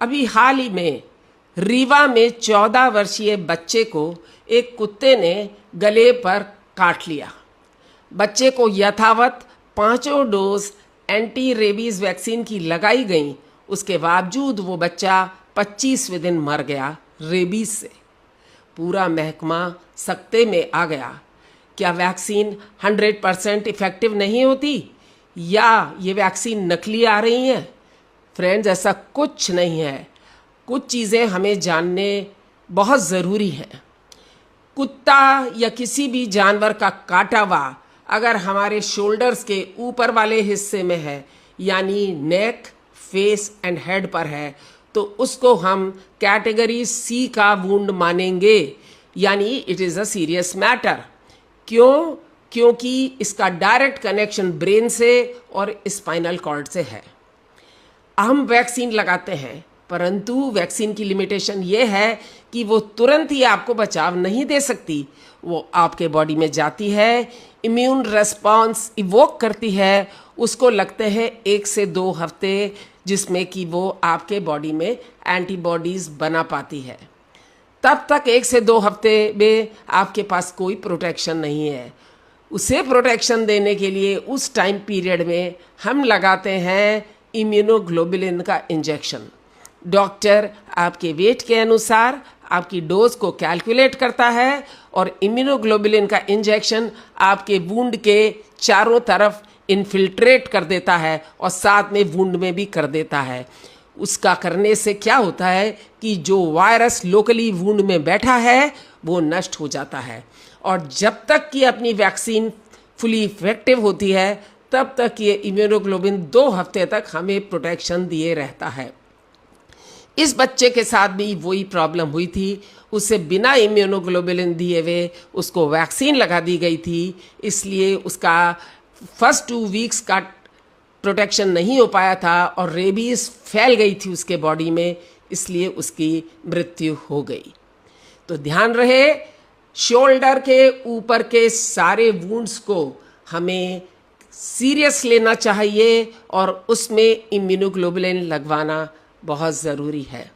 अभी हाल ही में रीवा में 14 वर्षीय बच्चे को एक कुत्ते ने गले पर काट लिया। बच्चे को यथावत 5 डोज एंटी रेबीज वैक्सीन की लगाई गई, उसके बावजूद वो बच्चा 25वें दिन मर गया रेबीज से। पूरा महकमा सकते में आ गया। क्या वैक्सीन 100% इफ़ेक्टिव नहीं होती या ये वैक्सीन नकली आ रही हैं? फ्रेंड्स, ऐसा कुछ नहीं है। कुछ चीज़ें हमें जानने बहुत ज़रूरी हैं। कुत्ता या किसी भी जानवर का काटा हुआ अगर हमारे शोल्डर्स के ऊपर वाले हिस्से में है, यानी नेक, फेस एंड हेड पर है, तो उसको हम कैटेगरी सी का वुंड मानेंगे, यानी it is a serious matter. क्यों? क्योंकि इसका डायरेक्ट कनेक्शन ब्रेन से और स्पाइनल कॉर्ड से है। हम वैक्सीन लगाते हैं, परंतु वैक्सीन की लिमिटेशन ये है कि वो तुरंत ही आपको बचाव नहीं दे सकती। वो आपके बॉडी में जाती है, इम्यून रेस्पॉन्स इवोक करती है, उसको लगते हैं 1 से 2 हफ्ते, जिसमें कि वो आपके बॉडी में एंटीबॉडीज़ बना पाती है। तब तक 1 से 2 हफ्ते में आपके पास कोई प्रोटेक्शन नहीं है। उसे प्रोटेक्शन देने के लिए उस टाइम पीरियड में हम लगाते हैं इम्यूनोग्लोबुलिन का इंजेक्शन। डॉक्टर आपके वेट के अनुसार आपकी डोज को कैलकुलेट करता है और इम्यूनोग्लोबुलिन का इंजेक्शन आपके वुंड के चारों तरफ इन्फिल्ट्रेट कर देता है और साथ में वुंड में भी कर देता है। उसका करने से क्या होता है कि जो वायरस लोकली वुंड में बैठा है वो नष्ट हो जाता है, और जब तक कि अपनी वैक्सीन फुली इफेक्टिव होती है तब तक ये इम्यूनोग्लोबुलिन 2 हफ्ते तक हमें प्रोटेक्शन दिए रहता है। इस बच्चे के साथ भी वही प्रॉब्लम हुई थी। उसे बिना इम्यूनोग्लोबुलिन दिए हुए उसको वैक्सीन लगा दी गई थी, इसलिए उसका फर्स्ट 2 वीक्स का प्रोटेक्शन नहीं हो पाया था और रेबीज फैल गई थी उसके बॉडी में, इसलिए उसकी मृत्यु हो गई। तो ध्यान रहे, शोल्डर के ऊपर के सारे वुंड्स को हमें सीरियस लेना चाहिए और उसमें इम्यूनोग्लोबुलिन लगवाना बहुत ज़रूरी है।